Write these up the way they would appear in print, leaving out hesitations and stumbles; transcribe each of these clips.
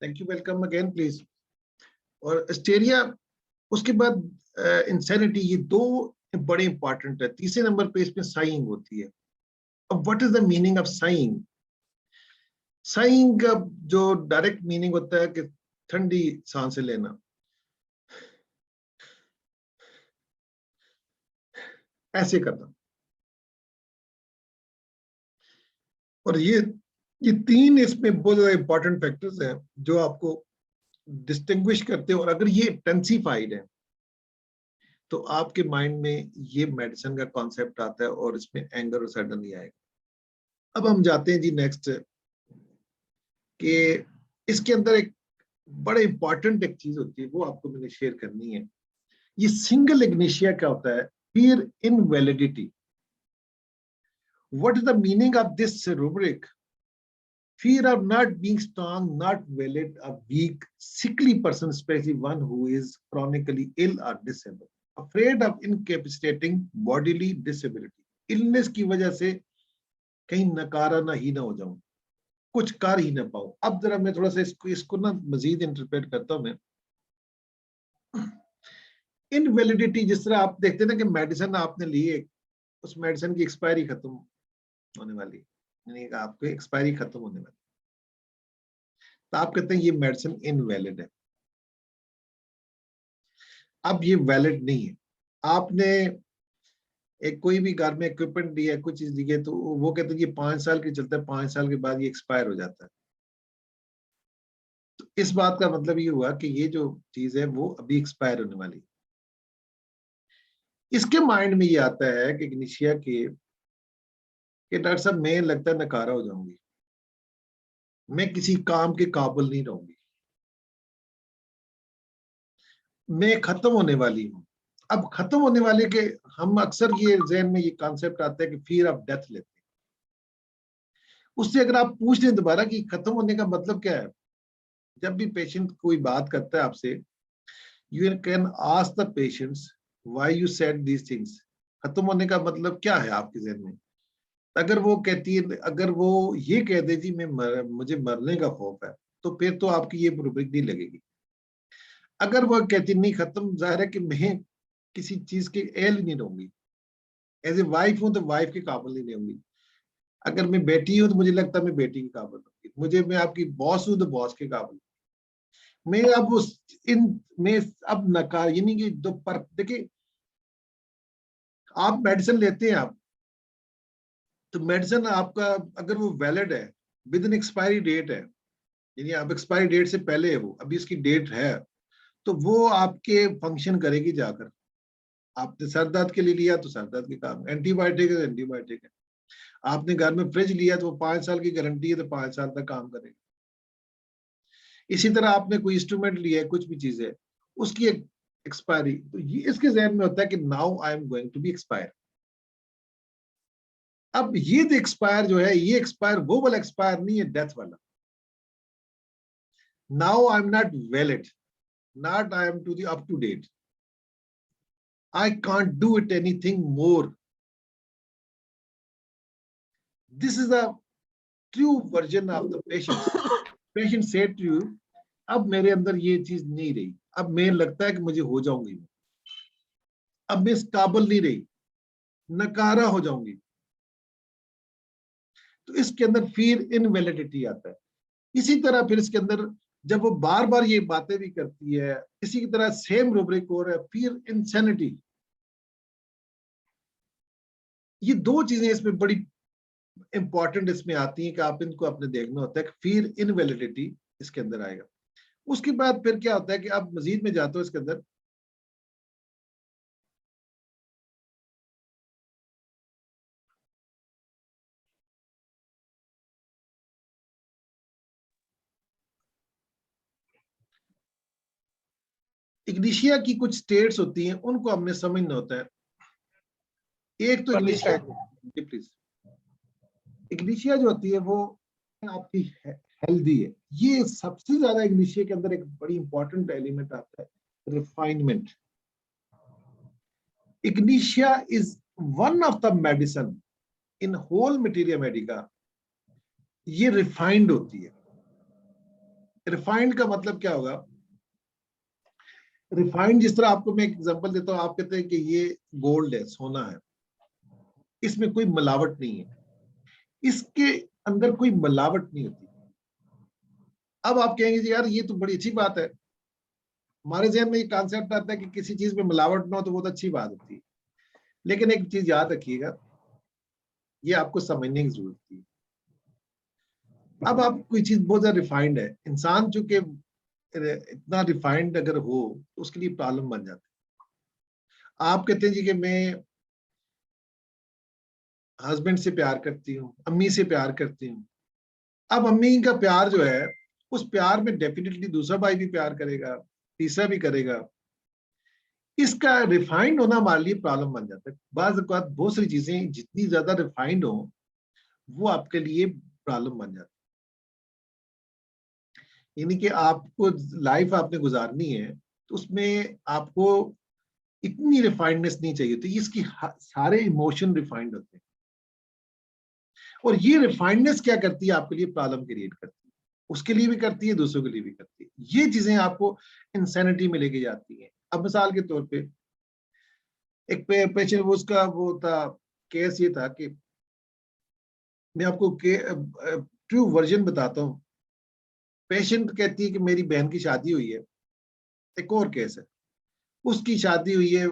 Thank you, welcome again please. और स्टेरिया, उसके बाद इंसैनिटी, ये दो बड़े इंपॉर्टेंट है। तीसरे नंबर पे इसमें साइंग होती है। अब what is the meaning of saying? Saying का जो डायरेक्ट मीनिंग होता है कि ठंडी सांसें लेना, ऐसे करना। और ये तीन इसमें बहुत ज्यादा इंपॉर्टेंट फैक्टर्स हैं जो आपको डिस्टिंग्विश करते हैं। और अगर ये इंटेंसिफाइड है तो आपके माइंड में ये मेडिसिन का कॉन्सेप्ट आता है और इसमें एंगर और सडन नहीं आएगा। अब हम जाते हैं जी नेक्स्ट, कि इसके अंदर एक बड़े इंपॉर्टेंट एक चीज होती है, वो आपको मैंने शेयर करनी है। ये सिंगल इग्निशिया क्या होता है? Fear in validity. What is the meaning of this rubric? Fear of not being strong, not valid, a weak, sickly person, especially one who is chronically ill or disabled. Afraid of incapacitating bodily disability. Illness की वजह से कहीं नकारा ना ही ना हो जाऊं, कुछ कर ही ना पाऊं। अब जरा मैं थोड़ा सा इसको ना मजीद इंटरप्रेट करता हूं मैं। इनवैलिडिटी, जिस तरह आप देखते हैं ना कि मेडिसिन आपने ली है, उस मेडिसिन की एक्सपायरी खत्म होने वाली, यानी आपकी एक्सपायरी खत्म होने वाली, तो आप कहते हैं ये मेडिसिन इनवैलिड है। अब ये वैलिड नहीं है। आपने एक कोई भी घर में इक्विपमेंट दिया है, कुछ चीज दी है, तो वो कहते हैं ये 5 साल के चलता है, 5 साल के बाद ये एक्सपायर हो जाता है। तो इस बात का मतलब ये हुआ कि ये जो चीज है वो अभी एक्सपायर होने वाली है। इसके माइंड में ये आता है कि इग्निशिया के कि डॉक्टर साहब मैं लगता है नकारा हो जाऊंगी, मैं किसी काम के काबिल नहीं रहूंगी, मैं खत्म होने वाली हूं। अब खत्म होने वाले के हम अक्सर ये जहन में ये कॉन्सेप्ट आता है कि फियर ऑफ डेथ लेते हैं। उससे अगर आप पूछ लें दोबारा कि खत्म होने का मतलब क्या है, जब भी पेशेंट कोई बात करता है आपसे, you can ask the patients why you said these things. खत्म होने का मतलब क्या है आपके जहन में? अगर वो कहती है, अगर वो ये कह दे जी मुझे मरने का खौफ है, तो फिर तो आपकी ये रुब्रिक नहीं लगेगी। अगर वो कहती नहीं खत्म, जाहिर है कि मैं किसी चीज के एल नहीं रहूंगी, एज ए वाइफ हूं तो वाइफ के काबिल नहीं रहूंगी। अगर मैं बेटी हूं तो मुझे लगता है मैं बेटी के काबिल रहूंगी, मैं आपकी बॉस हूं तो बॉस के काबिल। मैं अब उस इन में अब नकार, यानी कि दो पर देखिए, आप मेडिसिन लेते हैं आप, तो मेडिसिन आपका अगर वो वैलिड है, विद इन एक्सपायरी डेट है, यानी आप एक्सपायरी डेट से पहले है, वो अभी इसकी डेट है, तो वो आपके फंक्शन करेगी जाकर। आपने सर दर्द के लिए लिया तो सर दर्द के काम, एंटीबायोटिक है तो एंटीबायोटिक है। आपने घर में फ्रिज लिया तो वो 5 साल की गारंटी है, तो 5 साल तक काम करेगा। इसी तरह आपने कोई इंस्ट्रूमेंट लिया है, कुछ भी चीज है, उसकी एक एक्सपायरी, तो ये इसके जहन में होता है कि now I am going to be expire. अब ये जो एक्सपायर जो है, ये एक्सपायर वो वाला एक्सपायर नहीं है, डेथ वाला। Now I am not valid, not I am to the up to date, I can't do it anything more. This is the true version of the patient. Patient said to you, अब मेरे अंदर ये चीज नहीं रही, अब मैं लगता है कि मुझे हो जाऊंगी, अब मैं इस काबिल नहीं रही, नकारा हो जाऊंगी। तो इसके अंदर फिर इनवैलिडिटी आता है। इसी तरह फिर इसके अंदर जब वो बार बार ये बातें भी करती है, इसी की तरह सेम रूब्रिक और है फिर इंसैनिटी। ये दो चीजें इसमें बड़ी इंपॉर्टेंट इसमें आती हैं कि आप इनको अपने देखना होता है कि फिर इनवैलिडिटी इसके अंदर आएगा। उसके बाद फिर क्या होता है कि अब मजीद में जाते हो इसके अंदर, इग्निशिया की कुछ स्टेट्स होती हैं, उनको हमने समझना होता है। एक तो इग्निशिया, प्लीज, इग्निशिया जो होती है वो आपकी हेल्दी है। ये सबसे ज्यादा इग्निशिया के अंदर एक बड़ी इंपॉर्टेंट एलिमेंट आता है, refinement. Ignatia is one of the medicine in whole materia medica, ये रिफाइंड होती है। रिफाइंड का मतलब क्या होगा? रिफाइंड, जिस तरह आपको मैं एग्जांपल देता हूँ, आप कहते हैं कि ये गोल्ड है, सोना है, इसमें कोई मिलावट नहीं है, इसके अंदर कोई मिलावट नहीं होती। अब आप कहेंगे जी यार ये तो बड़ी अच्छी बात है, हमारे जहन में ये कॉन्सेप्ट आता है कि किसी चीज में मिलावट ना हो तो बहुत अच्छी बात होती है। लेकिन एक चीज याद रखिएगा, ये आपको समझने की जरूरत थी। अब आप कोई चीज बहुत ज्यादा रिफाइंड है, इंसान चूंकि इतना रिफाइंड अगर हो तो उसके लिए प्रॉब्लम बन जाती है। आप कहते हैं जी कि मैं हस्बैंड से प्यार करती हूँ, अम्मी से प्यार करती हूँ। अब अम्मी का प्यार जो है, उस प्यार में डेफिनेटली दूसरा भाई भी प्यार करेगा, तीसरा भी करेगा। इसका रिफाइंड होना हमारे लिए प्रॉब्लम बन जाता है। बाज़ औक़ात बहुत सारी चीजें जितनी ज्यादा रिफाइंड हो वो आपके लिए प्रॉब्लम बन जाती है। यानी कि आपको लाइफ आपने गुजारनी है तो उसमें आपको इतनी रिफाइंडनेस नहीं चाहिए। तो इसकी सारे इमोशन रिफाइंड होते हैं, और ये रिफाइंडनेस क्या करती है, आपके लिए प्रॉब्लम क्रिएट करती है, उसके लिए भी करती है, दूसरों के लिए भी करती है। ये चीजें आपको इंसैनिटी में लेके जाती हैं। अब मिसाल के तौर पे एक पेशेंट, वो उसका वो था, केस ये था कि मैं आपको ट्रू वर्जन बताता हूँ। पेशेंट कहती है कि मेरी बहन की शादी हुई है। एक और केस है, उसकी शादी हुई है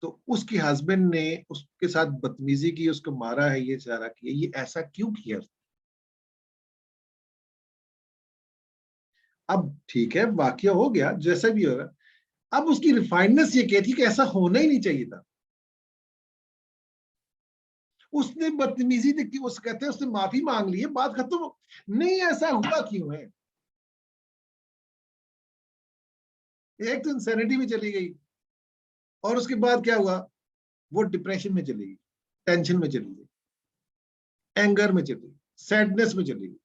तो उसके हस्बैंड ने उसके साथ बदतमीजी की, उसको मारा है, ये सारा किया। ये ऐसा क्यों किया? अब ठीक है, वाकया हो गया, जैसा भी होगा। अब उसकी रिफाइंडनेस ये कहती कि ऐसा होना ही नहीं चाहिए था। उसने बदतमीजी देखी, उस कहते हैं उसने माफी मांग ली है, बात खत्म। नहीं, ऐसा हुआ क्यों है? एक तो इंसैनिटी में चली गई, और उसके बाद क्या हुआ, वो डिप्रेशन में चली गई, टेंशन में चली गई, एंगर में चली गई, सैडनेस में चली गई।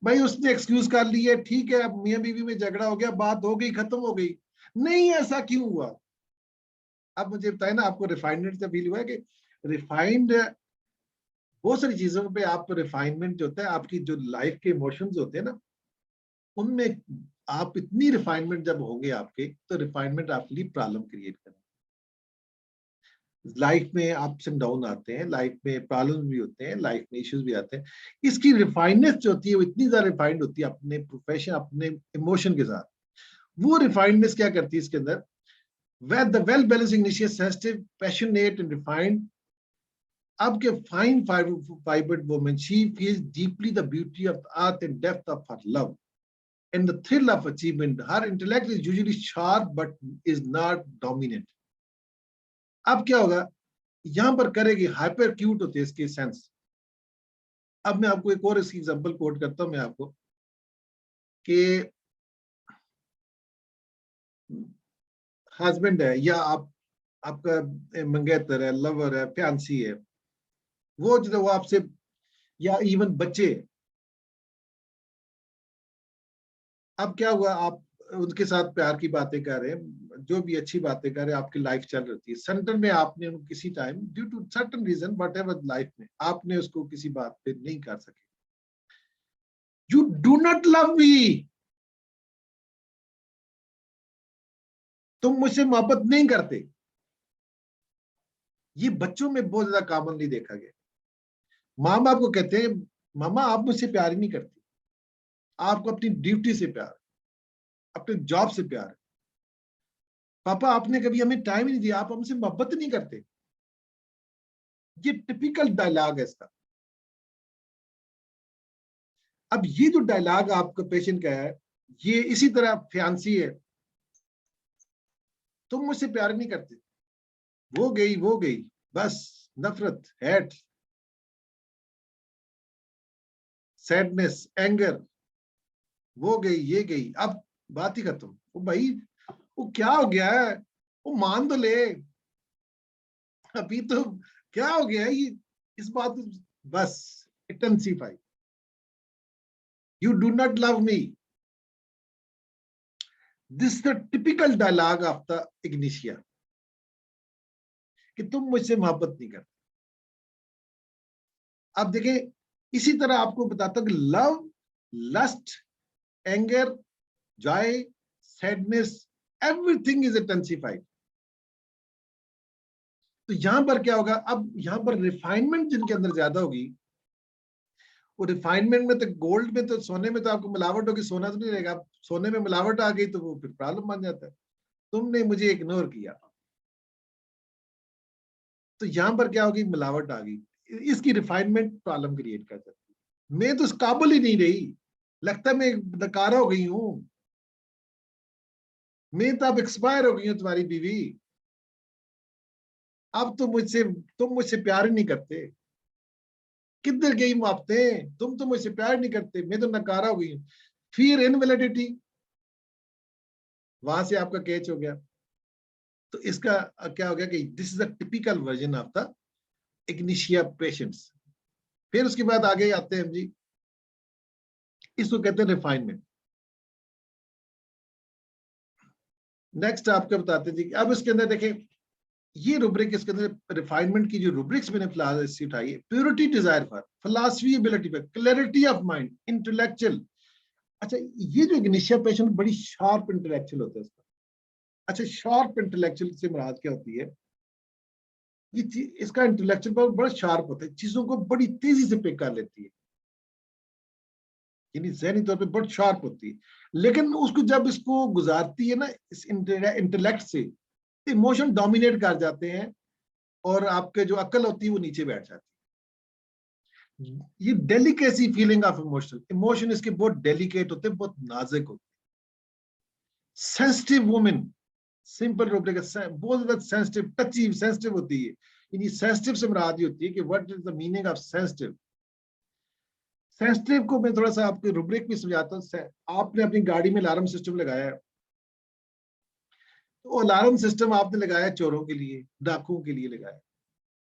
भाई उसने एक्सक्यूज कर ली है, ठीक है, अब मियां बीवी में झगड़ा हो गया, बात हो गई, खत्म हो गई। नहीं, ऐसा क्यों हुआ? अब मुझे बताए ना, आपको रिफाइनमेंट से फील हुआ है कि रिफाइंड बहुत सारी चीजों पे आप रिफाइनमेंट जो होता है, आपकी जो लाइफ के इमोशंस होते हैं ना, उनमें आप इतनी रिफाइनमेंट जब होंगे आपके, तो रिफाइनमेंट आपके लिए प्रॉब्लम क्रिएट करें। लाइफ में अप्स एंड डाउन आते हैं, लाइफ में प्रॉब्लम भी होते हैं, लाइफ में इश्यूज भी आते हैं। इसकी रिफाइननेस जो होती है वो इतनी ज्यादा रिफाइंड होती है अपने प्रोफेशन, अपने इमोशन के साथ। वो रिफाइननेस क्या करती है इसके अंदर, where the well balanced initiates sensitive passionate and refined up के fine fibered woman, she feels deeply the beauty of the earth and depth of her love and the thrill of achievement. Her intellect is usually sharp but is not dominant. अब क्या होगा, यहां पर करेगी, hyper cute होते हैं इसके sense. अब मैं आपको एक और इसकी एग्जांपल कोट करता हूं मैं आपको, कि हस्बैंड है या आपका मंगेतर है, लवर है, फ्यांसी है, वो जो वो आपसे, या इवन बच्चे। अब क्या हुआ, आप उनके साथ प्यार की बातें कर रहे हैं, जो भी अच्छी बातें कर रहे हैं, आपकी लाइफ चल रही है, सेंटर में आपने उनको किसी time due to certain reason whatever life में आपने उसको किसी बात पे नहीं कर सके। You do not love me, तुम मुझसे मोहब्बत नहीं करते। ये बच्चों में बहुत ज्यादा कॉमनली देखा गया। माँ बाप को कहते हैं, मामा आप मुझसे प्यार ही नहीं करती, आपको अपनी ड्यूटी से प्यार, अपने जॉब से प्यार। पापा आपने कभी हमें टाइम ही नहीं दिया, आप हमसे मोहब्बत नहीं करते। ये टिपिकल डायलॉग है इसका। अब ये जो डायलॉग आपका पेशेंट का है, ये इसी तरह फ्यांसी है, तुम मुझसे प्यार नहीं करते, वो गई, बस नफरत, हेट, सैडनेस, एंगर, वो गई, ये गई, अब बात ही खत्म। वो भाई, वो क्या हो गया है, वो मान तो ले, अभी तो क्या हो गया है ये, इस बात, बस intensify, you do not love me. This the typical dialogue of the Ignatia, कि तुम मुझसे मोहब्बत नहीं करते। अब देखें, इसी तरह आपको बताता हूं कि love, lust anger, joy, sadness, everything is intensified. तो यहां पर क्या होगा, अब यहां पर रिफाइनमेंट जिनके अंदर ज्यादा होगी, वो रिफाइनमेंट में तो गोल्ड में तो सोने में तो आपको मिलावट होगी, सोना तो नहीं रहेगा। आप सोने में मिलावट आ गई तो वो फिर प्रॉब्लम बन जाता है, तुमने मुझे इग्नोर किया। तो यहां पर क्या होगी, मिलावट आ गई, इसकी रिफाइनमेंट प्रॉब्लम क्रिएट कर सकती है। मैं तो इस काबुल ही नहीं रही, लगता है मैं नकारा हो गई हूं, मैं तो अब एक्सपायर हो गई हूं तुम्हारी बीवी, अब तो तुम मुझसे प्यार ही नहीं करते, किधर गई मुआफतें, तुम तो मुझसे प्यार नहीं करते, मैं तो नकारा हो गई हूं। फिर इनवैलिडिटी, वहां से आपका कैच हो गया। तो इसका क्या हो गया कि this is a typical version of the Ignatia patients. फिर उसके बाद आगे आते हैं हम जी, इसको कहते हैं रिफाइनमेंट। नेक्स्ट आपको बताते हैं जी, अब इसके अंदर देखें, ये रूब्रिक, इसके अंदर रिफाइनमेंट की जो रूब्रिक्स मैंने फिलहाल से उठाई है, purity desire for, philosophy ability पर, क्लैरिटी ऑफ माइंड, इंटेलेक्चुअल। अच्छा, ये जो इग्निशिया पेशेंट बड़ी शार्प इंटेलेक्चुअल होता है इसका। अच्छा, शार्प इंटेलेक्चुअल से मुराद क्या होती है, ये इसका इंटेलेक्चुअल पावर बड़ा शार्प होता है, चीजों को बड़ी तेजी से पिक कर लेती है, यानी ज़हनी तौर पे बहुत शार्प होती है। लेकिन उसको जब इसको गुजारती है ना इस इंटेलेक्ट से, इमोशन डोमिनेट कर जाते हैं और आपके जो अक्ल होती है वो नीचे बैठ जाती है। ये delicacy feeling of emotion, emotion इसके बहुत डेलिकेट होते हैं, बहुत नाजुक होते हैं। सेंसिटिव वुमेन, सिंपल रूप में बहुत ज्यादा सेंसिटिव, टची सेंसिटिव होती है। यानी सेंसिटिव से मुराद ये होती है कि what is the meaning of sensitive. Sensitive को मैं थोड़ा सा आपको रूब्रिक में समझाता हूँ। आपने अपनी गाड़ी में अलार्म सिस्टम लगाया है, तो अलार्म सिस्टम आपने लगाया चोरों के लिए, डाकुओं के लिए लगाया,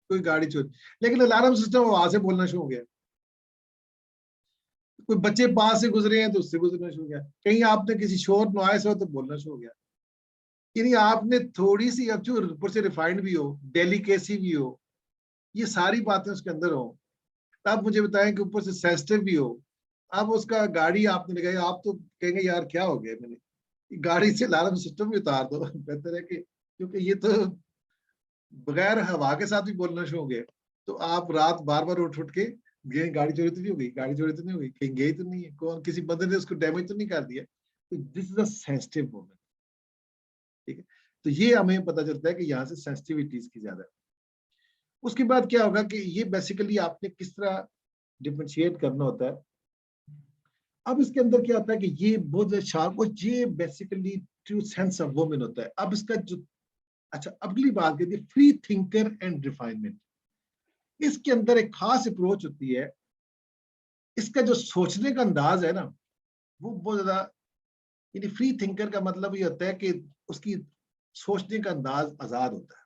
कोई गाड़ी चोरी, लेकिन अलार्म सिस्टम वहां से बोलना शुरू हो गया, कोई बच्चे पास से गुजरे हैं तो उससे गुजरना शुरू हो गया, कहीं आपने किसी शोर नॉइस हो तो बोलना शुरू हो गया। यानी आपने थोड़ी सी, अब जो ऊपर से रिफाइंड भी हो, डेलिकेसी भी हो, ये सारी बातें उसके अंदर हो, तब मुझे बताएं कि ऊपर से सेंसिटिव भी हो। अब उसका गाड़ी आपने लगाई, आप तो कहेंगे यार क्या हो गया, मैंने गाड़ी से अलार्म सिस्टम भी उतार दो, बेहतर है कि, क्योंकि ये तो बगैर हवा के साथ भी बोलना शुरू हो गया। तो आप रात बार बार उठ उठ के, ये गाड़ी चोरी तो नहीं हो गई, गाड़ी चोरी तो नहीं हो गई, कहीं गई तो नहीं है, कौन किसी बंदे ने उसको डैमेज तो नहीं कर दिया। तो this is a sensitive moment, ठीक है। तो ये हमें पता चलता है कि यहाँ से सेंसिटिविटीज की ज्यादा है। उसके बाद क्या होगा कि ये बेसिकली आपने किस तरह डिफरेंशिएट करना होता है। अब इसके अंदर क्या होता है कि ये बहुत शार्प, और ये basically true sense of women होता है। अब इसका जो, अच्छा अगली बात कहती है फ्री थिंकर एंड रिफाइनमेंट। इसके अंदर एक खास अप्रोच होती है, इसका जो सोचने का अंदाज है ना, वो बहुत ज्यादा, यानी फ्री थिंकर का मतलब ये होता है कि उसकी सोचने का अंदाज आजाद होता है,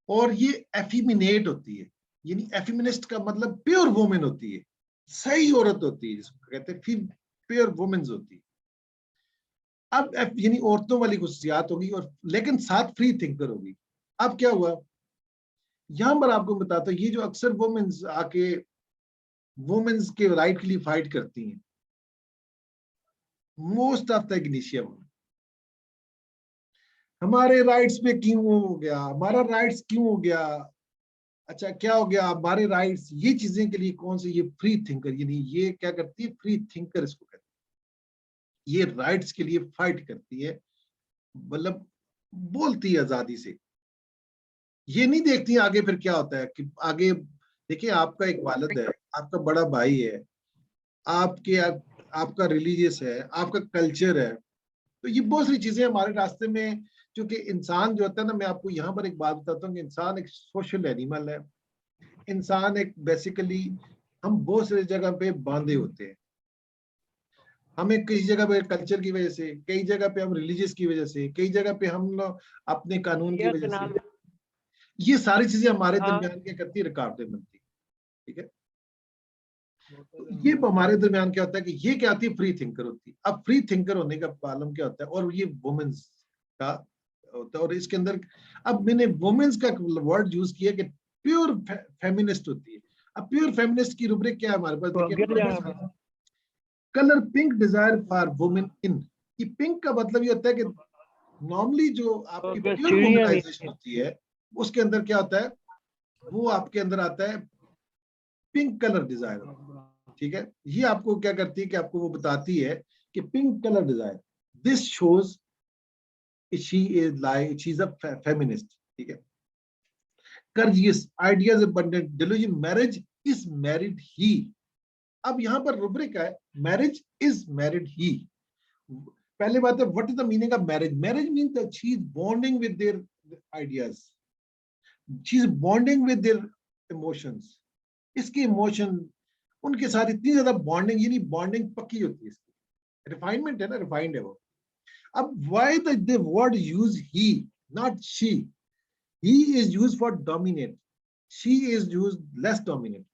और ये एफिमिनेट होती है। यानी एफिमिनिस्ट का मतलब प्योर वुमेन होती है, सही औरत होती है, जिसको कहते हैं प्योर वुमेन्स होती है। अब यानी औरतों वाली खुशियात होगी, और लेकिन साथ फ्री थिंकर होगी। अब क्या हुआ, यहां पर आपको बताता हूं, ये जो अक्सर वुमेन्स आके वुमेन्स के राइट के लिए फाइट करती हैं, most of the Ignatia women, हमारे राइट्स पे क्यों हो गया, हमारा राइट्स क्यों हो गया, अच्छा क्या हो गया हमारे राइट्स, ये चीजें के लिए कौन से, ये फ्री थिंकर, यानी ये क्या करती है, फ्री थिंकर इसको कहते हैं, ये राइट्स के लिए फाइट करती है, मतलब बोलती है आजादी से, ये नहीं देखती आगे फिर क्या होता है कि आगे। देखिए, आपका एक वालिद है, आपका बड़ा भाई है, आपके आपका रिलीजियस है, आपका कल्चर है, तो ये बहुत सारी चीजें हमारे रास्ते में, क्योंकि इंसान जो होता है ना, मैं आपको यहाँ पर एक बात बताता हूँ कि इंसान एक सोशल एनिमल है। इंसान एक बेसिकली, हम बहुत सारी जगह पे बांधे होते हैं, हमें कई जगह पे कल्चर की वजह से, कई जगह पे हम रिलीजियस की वजह से, कई जगह पे हम लोग अपने कानून की वजह से, ये सारी चीजें हमारे दरमियान क्या करती है, रुकावटें बनती है, ठीक है। तो ये हमारे दरमियान क्या होता है कि ये क्या आती है, फ्री थिंकर होती है। अब फ्री थिंकर होने का प्रॉब्लम क्या होता है, और ये वुमेन्स का होता है, और इसके अंदर अब मैंने वुमेन्स का वर्ड यूज किया कि प्योर फेमिनिस्ट होती है। अब प्योर फेमिनिस्ट की रूब्रिक क्या है हमारे पास, देखिए हमारे पास colour pink desire for women in, ये पिंक का मतलब ये होता है कि नॉर्मली जो आपकी प्योर वुमनाइजेशन होती है उसके अंदर क्या होता है, वो आपके अंदर आता है पिंक कलर डिजायर, ठीक है। ये आपको क्या करती है कि आपको वो बताती है कि pink colour desire, this shows she is like she is a feminist, ठीक है। courageous ideas abundant delusion marriage is married he, अब यहां पर रुब्रिक है मैरिज इज मैरिड ही। पहले बात है what is the meaning of marriage, marriage means that she is bonding with their ideas, she is bonding with their emotions, इसके emotion उनके साथ इतनी ज्यादा बॉन्डिंग, यानी बॉन्डिंग पक्की होती है इसकी, रिफाइनमेंट है ना, रिफाइंड है वो। अब why the word use he not she, he is used for dominate, she is used less dominate.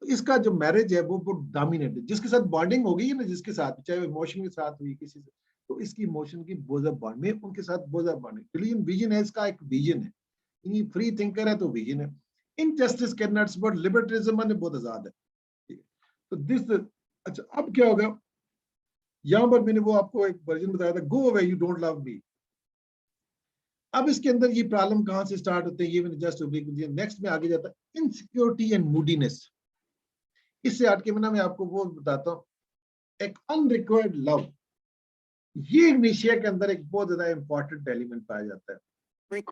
तो इसका जो मैरिज है वो डोमिनेट है, जिसके साथ बॉन्डिंग होगी ना, जिसके साथ चाहे इमोशन के साथ हुई किसी से, तो इसकी इमोशन की बोझ बॉन्ड में उनके साथ बोझ बॉन्डिंग। रिलीजन विजन है, इसका एक विजन है, ये फ्री थिंकर है तो विजन है। इनजस्टिस कैन नॉट सपोर्ट लिबर्टरिज्म, माने बहुत आजाद है, ठीक है। तो दिस, अच्छा अब क्या होगा, यहां पर मैंने वो आपको एक वर्जन बताया था, go away you don't love me. अब इसके अंदर ये प्रॉब्लम कहां से स्टार्ट होते हैं, ये मैंने जस्ट नेक्स्ट में आगे जाता है, इनसिक्योरिटी एंड मूडीनेस। इससे हट के मैं आपको वो बताता हूँ, एक अनरिक्वायर्ड लव, ये इग्निशिया के अंदर एक बहुत ज्यादा इंपॉर्टेंट एलिमेंट पाया जाता है।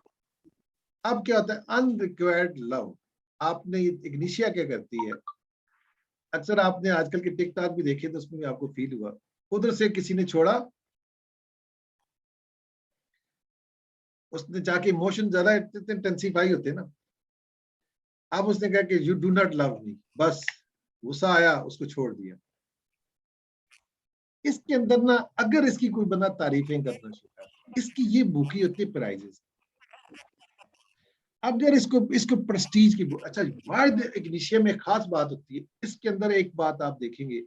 अब क्या होता है अनरिक्वायर्ड लव, आपने इग्निशिया क्या करती है, अक्सर आपने आजकल के टिकटॉक भी देखे तो उसमें भी आपको फील हुआ, उधर से किसी ने छोड़ा, उसने जाके इमोशन ज्यादा इंटेंसिफाई होते हैं ना, अब उसने कहा कि यू डू नॉट लव मी, बस गुस्सा आया उसको छोड़ दिया। इसके अंदर ना अगर इसकी कोई बंदा तारीफें करना शुरू, इसकी ये भूखी होती है प्राइजेस, अगर इसको इसको प्रेस्टीज की, अच्छा वाइड इग्निशिया में खास बात होती है, इसके अंदर एक बात आप देखेंगे,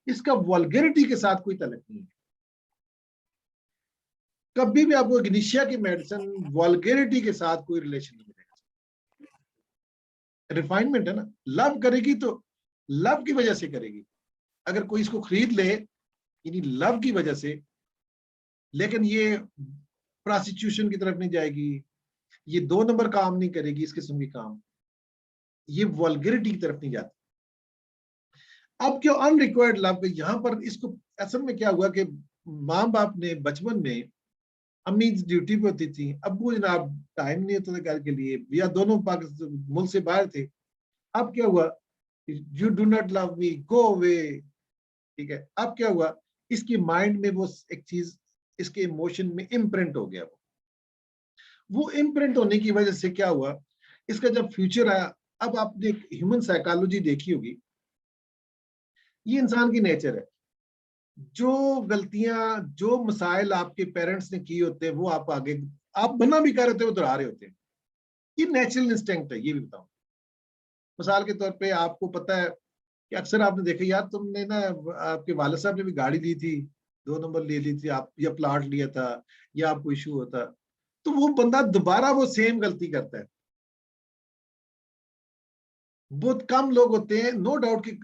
इसका वल्गैरिटी के साथ कोई तल्लुक नहीं है। कभी भी आपको इग्निशिया की मेडिसिन वल्गैरिटी के साथ कोई रिलेशन नहीं मिलेगा, रिफाइनमेंट है ना, लव करेगी तो लव की वजह से करेगी, अगर कोई इसको खरीद ले यानी लव की वजह से, लेकिन ये प्रोस्टिट्यूशन की तरफ नहीं जाएगी, ये 2 नंबर काम नहीं करेगी, इस किस्म की काम, ये वल्गैरिटी की तरफ नहीं जाती। अब क्यों अनरिक्वायर्ड लव, यहां पर इसको असल में क्या हुआ कि माँ बाप ने बचपन में, अम्मी ड्यूटी पे होती थी, अब्बू जनाब टाइम नहीं होता था घर के लिए, या दोनों पाकिस्तान मुल्क से बाहर थे। अब क्या हुआ, you do not love me go away, ठीक है। अब क्या हुआ, इसकी माइंड में वो एक चीज, इसके इमोशन में इम्प्रिंट हो गया, वो इम्प्रिंट होने की वजह से क्या हुआ, इसका जब फ्यूचर आया, अब आपने ह्यूमन साइकोलॉजी देखी होगी, ये इंसान की नेचर है, जो गलतियां जो मसाइल आपके पेरेंट्स ने किए होते हैं वो आप आगे, आप बना भी कर रहे होते हैं वो दोहरा रहे होते हैं, ये नेचुरल इंस्टिंक्ट है। ये भी बताऊं, मिसाल के तौर पे आपको पता है कि अक्सर आपने देखा, यार तुमने ना, आपके वालिद साहब ने भी गाड़ी ली थी, 2 नंबर ले ली थी आप, या प्लाट लिया था, या आपको इशू होता, तो वो बंदा दोबारा वो सेम गलती करता है। बहुत कम लोग होते हैं, नो डाउट कि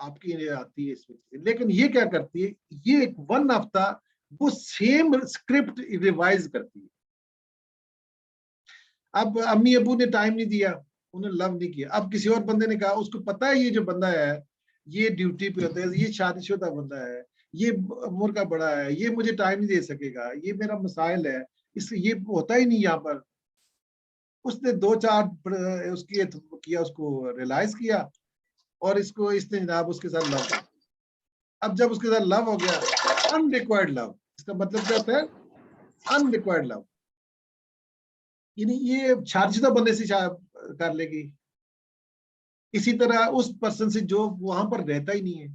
आपकी ये आती है इसमें, लेकिन ये क्या करती है, ये एक 1 हफ्ता वो सेम स्क्रिप्ट रिवाइज करती है। अब अम्मी अबू ने टाइम नहीं दिया, उन्होंने लव नहीं किया, अब किसी और बंदे ने कहा, उसको पता है ये जो बंदा है ये ड्यूटी पे होता है, ये शादीशुदा बंदा है, ये उम्र का बड़ा है, ये मुझे टाइम नहीं दे सकेगा, ये मेरा मसाइल है, इससे ये होता ही नहीं यहाँ पर। उसने 2-4 उसकी किया, उसको रियलाइज किया, और इसने जनाब उसके साथ लव किया। अब जब उसके साथ लव हो गया, अनरिक्वायर्ड लव, इसका मतलब क्या होता है अनरिक्वायर्ड लव, यानी ये शादीशुदा बंदे से कर लेगी, इसी तरह उस पर्सन से जो वहां पर रहता ही नहीं है,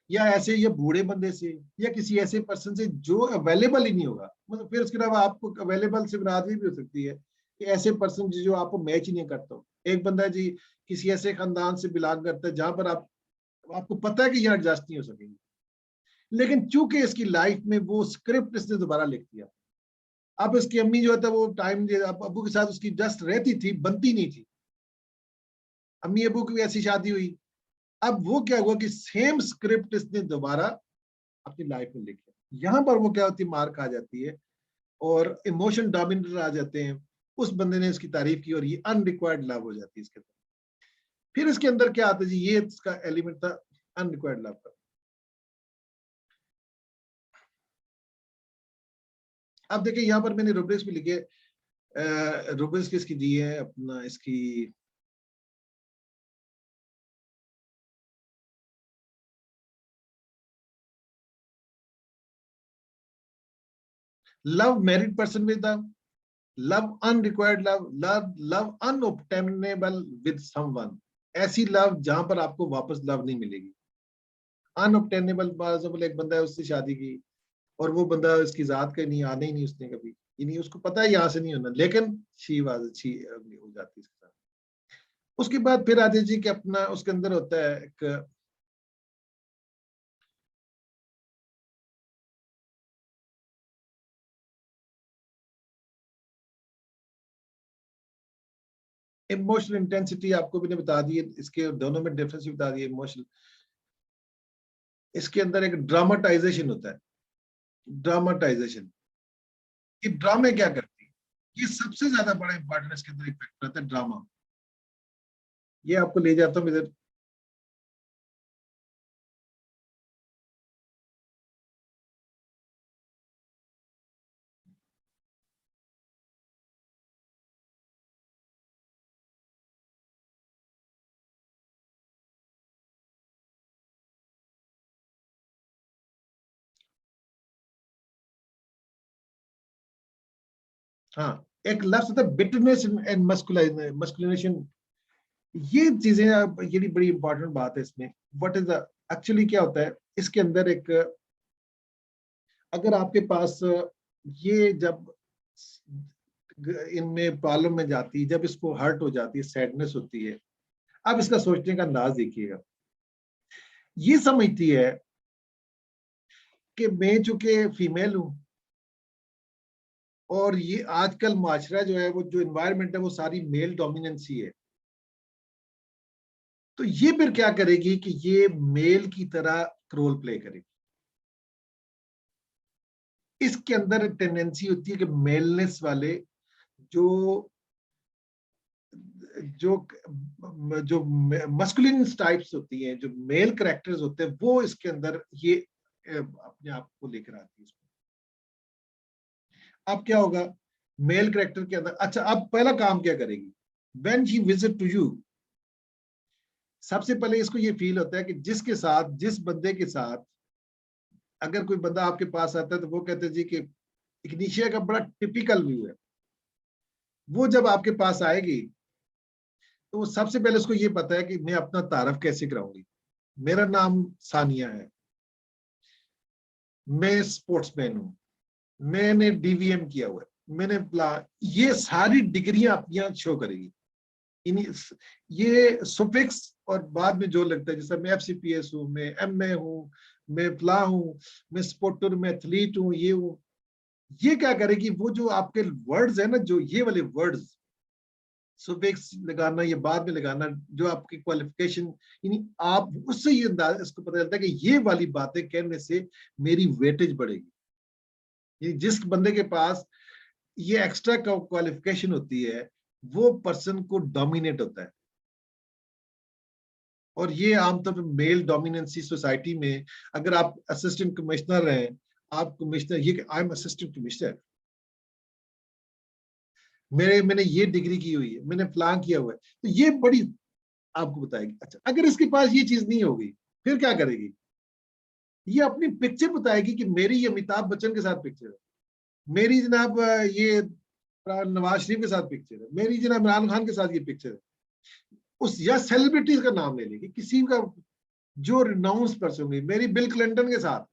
या ऐसे ये बूढ़े बंदे से, या किसी ऐसे पर्सन से जो अवेलेबल ही नहीं होगा, मतलब फिर उसके अलावा आपको अवेलेबल से बरादरी भी हो सकती है कि ऐसे पर्सन जो आपको मैच ही नहीं करता हो। एक बंदा जी किसी ऐसे खानदान से बिलोंग करता है जहां पर आपको पता है कि यहाँ एडजस्ट नहीं हो सकेंगे, लेकिन चूंकि इसकी लाइफ में वो स्क्रिप्ट इसने दोबारा लिख दिया। अब इसकी अम्मी जो है वो टाइम अबू के साथ उसकी जस्ट रहती थी, बनती नहीं थी, अम्मी अबू की भी ऐसी शादी हुई। अब वो क्या हुआ कि सेम स्क्रिप्ट इसने दोबारा अपनी लाइफ में लेके। यहाँ पर वो क्या होती है, मार खा जाती है और इमोशन डोमिनेटर आ जाते हैं। उस बंदे ने उसकी तारीफ की और ये अनरिक्वायर्ड लव हो जाती है इसके अंदर। फिर इसके अंदर क्या आता है जी, ये इसका एलिमेंट था अनरिक्वायर्ड लव का। अब देखिए यहाँ पर मैंने रूब्रिक्स भी लिखे, रूब्रिक्स किसकी दी है, अपना इसकी love married person with love unrequired love, love unobtainable with someone, ऐसी लव जहां पर आपको वापस लव नहीं मिलेगी। अनऑब्टेनेबल मतलब एक बंदा है, उससे शादी की और वो बंदा इसकी जात का नहीं, आने ही नहीं उसने कभी, ये नहीं उसको पता है यहाँ से नहीं होना, लेकिन शी वाज अच्छी हो जाती है इसके साथ। उसके बाद फिर आदित्य जी के अपना उसके अंदर होता है एक इमोशनल इंटेंसिटी, आपको भी ने बता दी है, इसके दोनों में डिफरेंस भी बता दिए इमोशनल। इसके अंदर एक ड्रामाटाइजेशन होता है, ड्रामाटाइजेशन। ये ड्रामे क्या करती है, ये सबसे ज्यादा बड़ा इंपॉर्टेंट इसके अंदर इफेक्ट रहता है ड्रामा। ये आपको ले जाता हूँ इधर, हाँ एक लफ्ज होता है बिटरनेस एंड मस्कुलिनेशन। ये चीजें ये बड़ी इंपॉर्टेंट बात है इसमें। व्हाट इज द एक्चुअली क्या होता है इसके अंदर एक, अगर आपके पास ये जब इनमें प्रॉब्लम में जाती है, जब इसको हर्ट हो जाती है, सैडनेस होती है, अब इसका सोचने का अंदाज देखिएगा। ये समझती है कि मैं चूंकि फीमेल हूं और ये आजकल माशरा जो है, वो जो इन्वायरमेंट है वो सारी मेल डोमिनेंसी है, तो ये फिर क्या करेगी कि ये मेल की तरह रोल प्ले करेगी। इसके अंदर टेंडेंसी होती है कि मेलनेस वाले जो जो जो मस्कुलिन टाइप्स होती हैं, जो मेल करेक्टर्स होते हैं, वो इसके अंदर ये अपने आप को लेकर आती है। अब क्या होगा मेल करेक्टर के अंदर, अच्छा अब पहला काम क्या करेगी, when she visit to you, सबसे पहले इसको ये फील होता है कि जिसके साथ, जिस बंदे के साथ अगर कोई बंदा आपके पास आता है तो वो कहते हैं जी कि इग्निशिया का बड़ा टिपिकल व्यू है, वो जब आपके पास आएगी तो वो सबसे पहले उसको ये पता है कि मैं अपना तारफ कैसे कराऊंगी। मेरा नाम सानिया है, मैं स्पोर्ट्समैन हूँ, मैंने डीवीएम किया हुआ है, मैंने ये सारी डिग्रियां अपनी शो करेगी। ये सुफिक्स और बाद में जो लगता है, जैसे मैं एफसीपीएस हूँ, मैं एमए हूँ, मैं प्ला हूँ, मैं स्पोर्टर, मैं एथलीट हूँ, ये हूँ, ये क्या करेगी, वो जो आपके वर्ड्स है ना, जो ये वाले वर्ड्स सुफिक्स लगाना, ये बाद में लगाना, जो आपकी क्वालिफिकेशन, यानी आप उससे ये अंदाज इसको पता चलता है कि ये वाली बातें कहने से मेरी वेटेज बढ़ेगी। यानी जिस बंदे के पास ये एक्स्ट्रा क्वालिफिकेशन होती है वो पर्सन को डोमिनेट होता है। और ये आमतौर पर मेल डोमिनेंसी सोसाइटी में, अगर आप असिस्टेंट कमिश्नर हैं, आप कमिश्नर, ये आई एम असिस्टेंट कमिश्नर, मैंने ये डिग्री की हुई है, मैंने प्लान किया हुआ है, तो ये बड़ी आपको बताएगी। अच्छा अगर इसके पास ये चीज नहीं होगी फिर क्या करेगी, ये अपनी पिक्चर बताएगी कि मेरी ये अमिताभ बच्चन के साथ पिक्चर है, मेरी जनाब ये नवाज शरीफ के साथ पिक्चर है, मेरी जनाब इमरान खान के साथ ये पिक्चर है, उस या सेलिब्रिटीज का नाम ले लेगी, किसी का जो रिनाउंस पर्सन हुई, मेरी बिल क्लिंटन के साथ।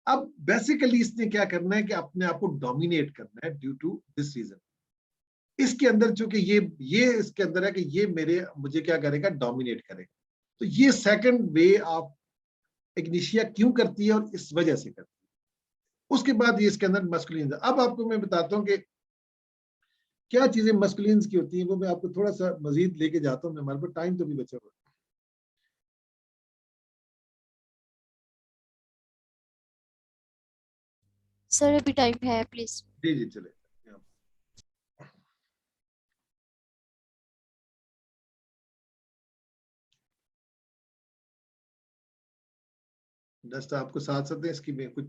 अब बेसिकली इसने क्या करना है कि अपने आप को डोमिनेट करना है ड्यू टू दिस रीजन। इसके अंदर चूंकि ये इसके अंदर है कि ये मुझे क्या करेगा, डोमिनेट करेगा। तो ये सेकंड वे ऑफ इग्निशिया क्यों करती है और इस वजह से करती है। उसके बाद ये इसके अंदर मस्कुलिन, अब आपको मैं बताता हूँ कि क्या चीजें मस्कुलिन की होती हैं, वो मैं आपको थोड़ा सा मजीद लेके जाता हूँ, हमारे पास टाइम तो भी बचा हुआ है। सर अभी टाइम है, प्लीज। जी जी चले। जस्ट आपको साथ साथ इसकी में कुछ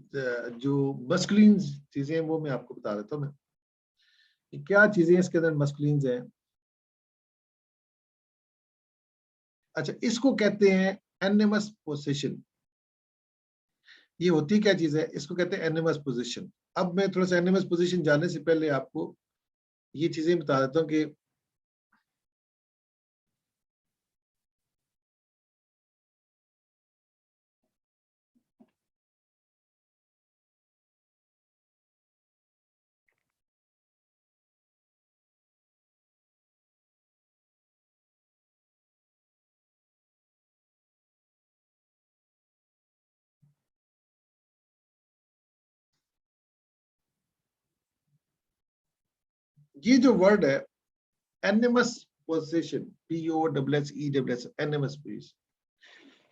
जो मस्कुलिन चीजें हैं वो मैं आपको बता देता हूँ। मैं क्या चीजें इसके अंदर मस्कुलिन हैं। अच्छा, इसको कहते हैं एनिमस पोजीशन। ये होती क्या चीज है, इसको कहते हैं एनिमस पोजीशन। अब मैं थोड़ा सा एनिमस पोजीशन जानने से पहले आपको ये चीजें बता देता हूँ कि ये जो वर्ड है animus position, POSSESS, animus position,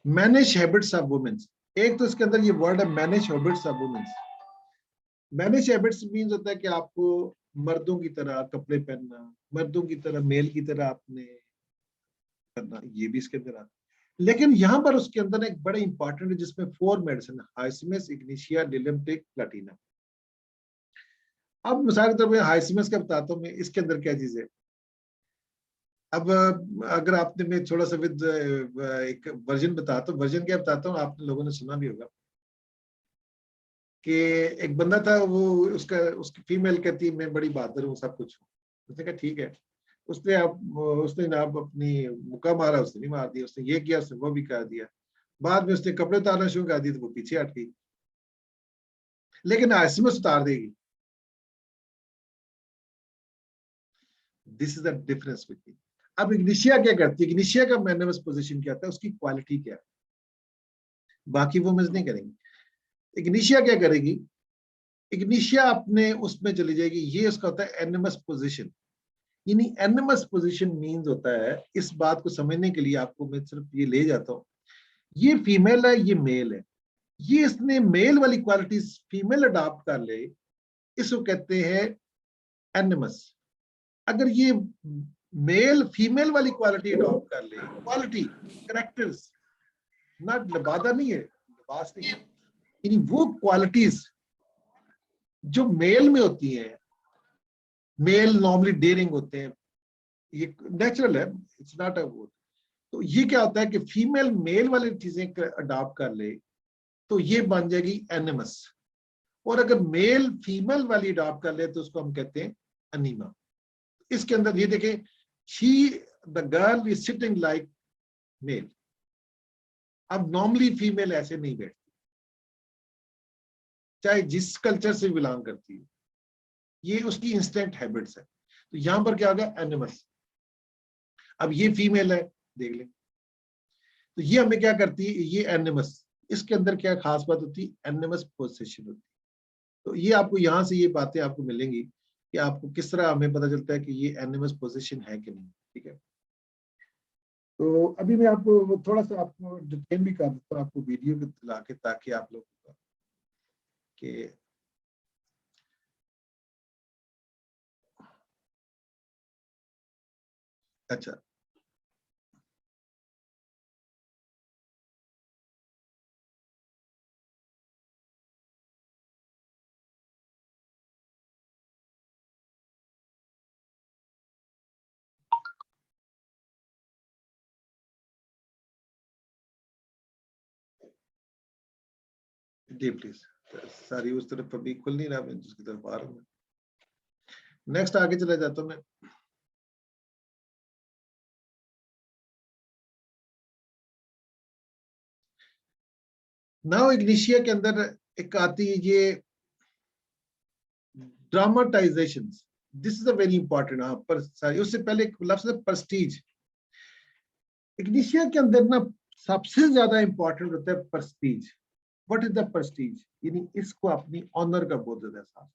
manage habits of womens. एक तो इसके अंदर ये वर्ड है manage habits of womens. Manage habits means होता है कि आपको मर्दों की तरह कपड़े पहनना, मर्दों की तरह मेल की तरह आपने करना, ये भी इसके अंदर आता है। लेकिन यहाँ पर उसके अंदर एक बड़ा इंपॉर्टेंट है जिसमें 4 मेडिसिन, हाइसिमस, इग्निशिया, डिलम्टिक, प्लाटिना। अब मिसाल के तौर पर हाइसिमस का बताता हूँ मैं, इसके अंदर क्या चीज है। अब अगर आपने, मैं थोड़ा सा विद एक वर्जन बताता हूँ, वर्जन क्या बताता हूँ, आप लोगों ने सुना भी होगा कि एक बंदा था, वो उसका उसकी फीमेल कहती है मैं बड़ी बहादुर हूँ, सब कुछ हूँ। उसने कहा ठीक है। उसने ना अपनी मुक्का मारा, उसने नहीं मार दिया, उसने ये किया, उसने वो भी कर दिया। बाद में उसने कपड़े उतारना शुरू कर दिए तो वो पीछे हट गई, लेकिन आइसमस उतार देगी। This is the difference between. अब इग्निशिया क्या करती है, इग्निशिया का मैनर्स पोजीशन क्या होता है, उसकी क्वालिटी क्या है, बाकी वो मिस नहीं करेंगी। इग्निशिया क्या करेगी, इग्निशिया अपने उसमें चली जाएगी, ये उसका होता है एनिमस पोजीशन। यानी एनिमस पोजीशन मींस होता है, इस बात को समझने के लिए आपको मैं सिर्फ ये ले जाता हूँ, ये फीमेल है, ये मेल है, ये इसने मेल वाली क्वालिटीज फीमेल अडॉप्ट कर ले, इसको कहते हैं एनिमस। अगर ये मेल फीमेल वाली क्वालिटी अडॉप्ट कर ले, क्वालिटी करेक्टर्स, नॉट लबादा नहीं है, लिबास नहीं है, यानी वो क्वालिटीज जो मेल में होती हैं, मेल नॉर्मली डेयरिंग होते हैं, ये नेचुरल है, इट्स नॉट अ वो। तो ये क्या होता है कि फीमेल मेल वाली चीजें अडॉप्ट कर ले तो ये बन जाएगी एनिमस, और अगर मेल फीमेल वाली अडॉप्ट कर ले तो उसको हम कहते हैं अनीमा। इसके अंदर ये देखें, she the girl is sitting like male. अब नॉर्मली फीमेल ऐसे नहीं बैठती, चाहे जिस कल्चर से बिलोंग करती है, ये उसकी इंस्टेंट हैबिट्स है। तो यहां पर क्या होगा, एनिमस। अब ये फीमेल है, देख लें, तो ये हमें क्या करती है, ये एनिमस। इसके अंदर क्या खास बात होती है, एनिमस पोजीशन होती है। तो ये आपको यहाँ से ये बातें आपको मिलेंगी कि आपको किस तरह हमें पता चलता है कि ये एनिमस पोजीशन है कि नहीं। ठीक है, तो अभी मैं आपको थोड़ा सा आपको डिटेल भी कर देता हूँ, आपको वीडियो को दिला के, ताकि आप लोग के अच्छा, जी प्लीज, सारी उस तरफ अभी खुल नहीं रहा, मैं जिसकी तरफ आ रहा हूँ। नेक्स्ट आगे चला जाता हूँ मैं। नाउ इग्निशिया के अंदर एक आती है ये dramatisation. This is a very important. हाँ, पर सारी उससे पहले एक लफ्ज है प्रेस्टीज। इग्निशिया के अंदर ना सबसे ज्यादा इंपॉर्टेंट होता है Prestige. What is the Prestige, यानी इसको अपनी ऑनर का बहुत ज्यादा एहसास।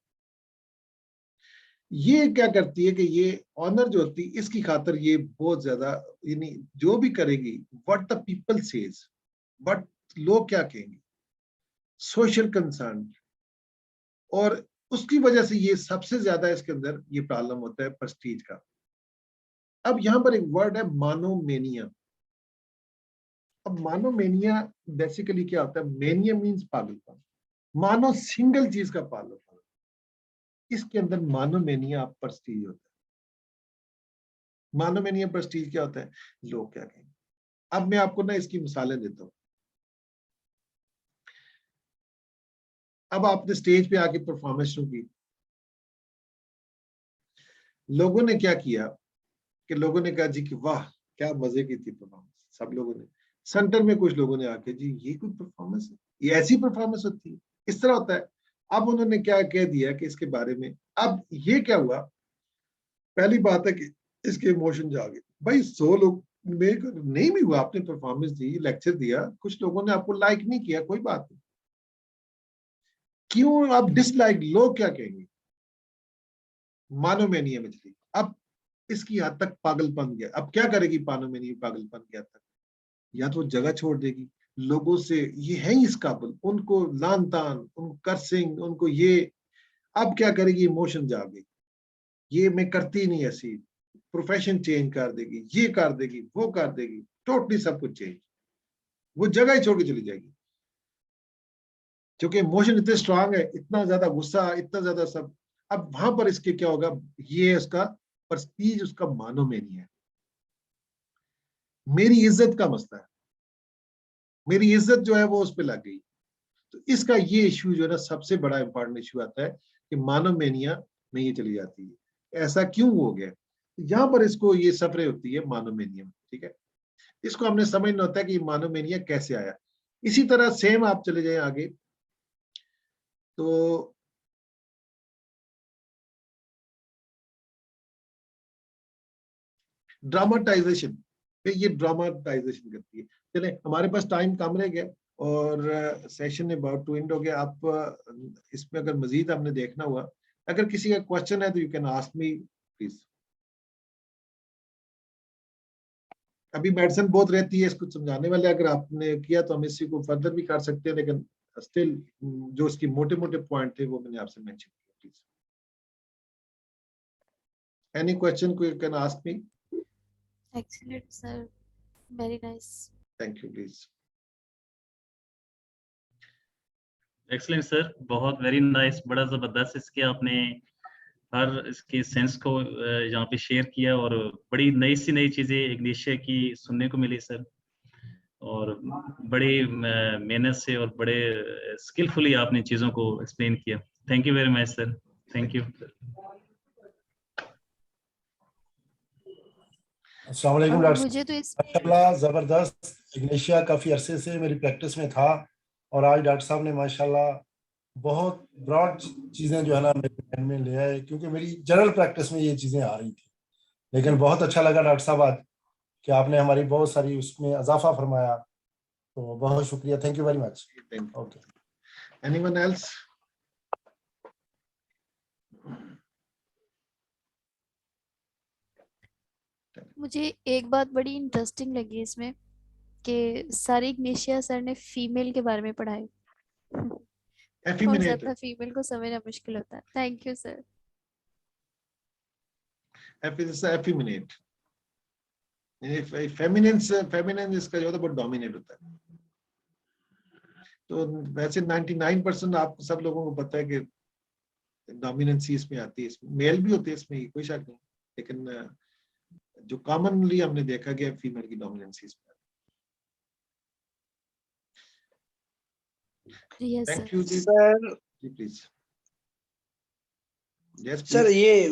ये क्या करती है कि ये ऑनर जो होती है इसकी खातर ये बहुत ज्यादा, यानी जो भी करेगी, what the people says, what लोग क्या कहेंगे, सोशल कंसर्न, और उसकी वजह से ये सबसे ज्यादा इसके अंदर ये प्रॉब्लम होता है प्रेस्टीज का। अब यहां पर एक वर्ड है मानोमेनिया। अब मानोमेनिया बेसिकली क्या होता है? मेनिया मीन्स पागलपन, मानो सिंगल चीज का पागलपन। इसके अंदर मानोमेनिया प्रेस्टीज होता है। मानोमेनिया प्रेस्टीज क्या होता है? लोग क्या कहेंगे। अब मैं आपको ना इसकी मिसालें देता हूँ। अब आपने स्टेज पे आके परफॉर्मेंस शुरू की, लोगों ने क्या किया कि लोगों ने कहा जी कि वाह क्या मजे की थी परफॉर्मेंस। सब लोगों ने, सेंटर में कुछ लोगों ने आके जी ये कोई परफॉर्मेंस है, ये ऐसी परफॉर्मेंस होती है, इस तरह होता है। अब उन्होंने क्या कह दिया कि इसके बारे में, अब ये क्या हुआ, पहली बात है कि इसके इमोशन जागे। भाई 100 लोग में नहीं भी हुआ, आपने परफॉर्मेंस दी, लेक्चर दिया, कुछ लोगों ने आपको लाइक नहीं किया, कोई बात नहीं, क्यों आप डिसलाइक, लोग क्या कहेंगे। मानोमेनिया में चली अब इसकी हद तक पागलपन गया। अब क्या करेगी मानोमेनिया पागलपन की हद तक? या तो जगह छोड़ देगी, लोगों से ये है ही इस काबिल, उनको लान तान, उनको कर्सिंग, उनको ये। अब क्या करेगी? इमोशन जागे, ये मैं करती नहीं ऐसी, प्रोफेशन चेंज कर देगी, ये कर देगी, वो कर देगी, टोटली सब कुछ चेंज, वो जगह ही छोड़ के चली जाएगी। क्योंकि इमोशन इतने स्ट्रांग है, इतना ज्यादा गुस्सा, इतना ज्यादा सब। अब वहां पर इसके क्या होगा, ये उसका प्रेस्टीज, उसका मानो में नहीं है। मेरी इज्जत का मसला है, मेरी इज्जत जो है वो उस पर लग गई। तो इसका ये इश्यू जो है ना, सबसे बड़ा इंपॉर्टेंट इश्यू आता है कि मानोमेनिया में ये चली जाती है। ऐसा क्यों हो गया? यहाँ पर इसको ये सफरे होती है मानोमेनिया में, ठीक है। इसको हमने समझना होता है कि मानोमेनिया कैसे आया। इसी तरह सेम आप चले जाए आगे, तो ड्रामाटाइजेशन, ये ड्रामाटाइजेशन करती है। चले, हमारे पास टाइम कम रह गया और सेशन अबाउट टू एंड हो गया। आप इसमें अगर मजीद आपने देखना हुआ, अगर किसी का क्वेश्चन है तो you can ask me please. अभी मेडिसिन बहुत रहती है इसको समझाने वाले, अगर आपने किया तो हम इसी को फर्दर भी कर सकते हैं, लेकिन स्टिल जो इसकी मोटे मोटे पॉइंट थे वो मैंने आपसे मेंशन किया। Please any question you can ask me. Excellent, sir. Very nice. Thank you please. Excellent sir, बहुत वेरी नाइस, बड़ा जबरदस्त इसके आपने हर इसके सेंस को यहाँ पे शेयर किया और बड़ी नई चीजें इग्निशिया की सुनने को मिली सर, और बड़ी मेहनत से और बड़े स्किलफुली आपने चीजों को एक्सप्लेन किया। Thank you very much sir, thank you. अस्सलाम वालेकुम डॉक्टर मुझे तो इसमें माशाल्लाह ज़बरदस्त। इग्निशिया काफ़ी अरसे से मेरी प्रैक्टिस में था और आज डॉक्टर साहब ने माशाल्लाह बहुत ब्रॉड चीज़ें जो है ना मेरे ध्यान में ले आए, क्योंकि मेरी जनरल प्रैक्टिस में ये चीज़ें आ रही थी। लेकिन बहुत अच्छा लगा डॉक्टर साहब आज कि आपने हमारी बहुत सारी उसमें इजाफा फरमाया, तो बहुत शुक्रिया, thank you very much. Okay, anyone else? मुझे एक बात बड़ी इंटरेस्टिंग लगी इसमें कि सर इग्निशिया सर ने फीमेल के बारे में पढ़ाई और एफिमिनेट, ज्यादा फीमेल को समझना मुश्किल होता है। Thank you sir. Effeminate, feminine इसका जो होता है बहुत डोमिनेट होता है। तो वैसे 99% आप सब लोगों को पता है कि डोमिनेंसी इसमें आती है, इसमें मेल भी होते हैं, इसमें कोई शक नहीं, लेकिन जो कॉमनली हमने देखा गया फीमेल की डोमिनेंसी इसमें। Yes thank sir. यू जी, sir please. Yes sir please. ये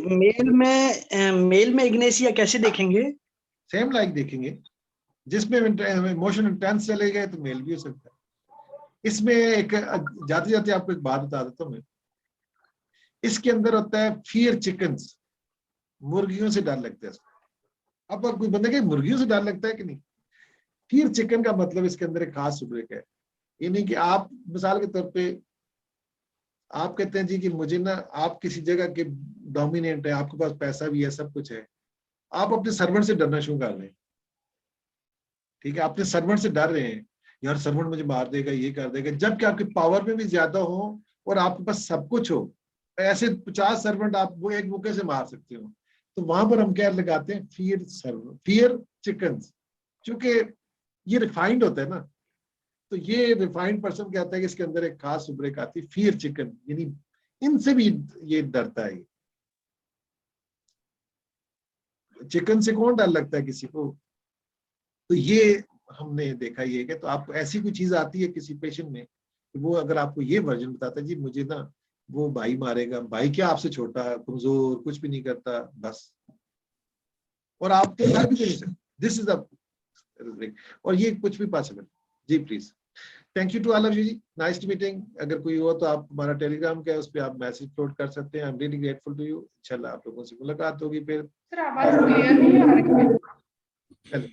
मेल में इग्नेशिया कैसे देखेंगे? सेम लाइक देखेंगे, जिसमें इमोशन इंटेंस चले गए तो मेल भी हो सकता है। इसमें एक जाते जाते आपको एक बात बता देता हूँ मैं, इसके अंदर होता है फियर चिकन्स, मुर्गियों से डर लगता है। अब कोई बंदे के मुर्गियों से डर लगता है कि नहीं? फियर चिकन का मतलब इसके अंदर एक खास सुब्रेक है। ये नहीं कि आप मिसाल के तौर पे आप कहते हैं जी कि मुझे ना, आप किसी जगह के डोमिनेंट है, आपके पास पैसा भी है, सब कुछ है, आप अपने सर्वेंट से डरना शुरू कर रहे हैं। ठीक है, अपने सर्वेंट से डर रहे हैं, यार सर्वेंट मुझे मार देगा, ये कर देगा, जबकि आपके पावर में भी ज्यादा हो और आपके पास सब कुछ हो, ऐसे 50 सर्वेंट आप वो एक मुक्के से मार सकते हो, तो वहां पर हम क्या लगाते हैं, फियर सर्वेंट, फियर चिकन्स, क्योंकि ये रिफाइंड होता है ना, तो ये रिफाइंड पर्सन कहता है कि इसके अंदर एक खास सुब्रेक आती है, फियर चिकन, यानी इनसे भी ये डरता है। चिकन से कौन डर लगता है किसी को? तो ये हमने देखा ये कि तो आपको ऐसी कोई चीज आती है किसी पेशेंट में, वो अगर आपको ये वर्जन बताता है जी मुझे ना वो भाई मारेगा, भाई क्या आपसे छोटा, कमजोर, कुछ भी नहीं करता, बस, और आप तो कर भी नहीं सकते, दिस इज द, और ये कुछ भी पॉसिबल। जी please, thank you to all of you जी, नाइस टू मीटिंग। अगर कोई हो तो आप हमारा टेलीग्राम का है, उस पर आप मैसेज अपलोड कर सकते हैं। I am really grateful to you. इंशाल्लाह आप लोगों से मुलाकात होगी फिर। सर आवाज क्लियर नहीं आ रही है। चलो।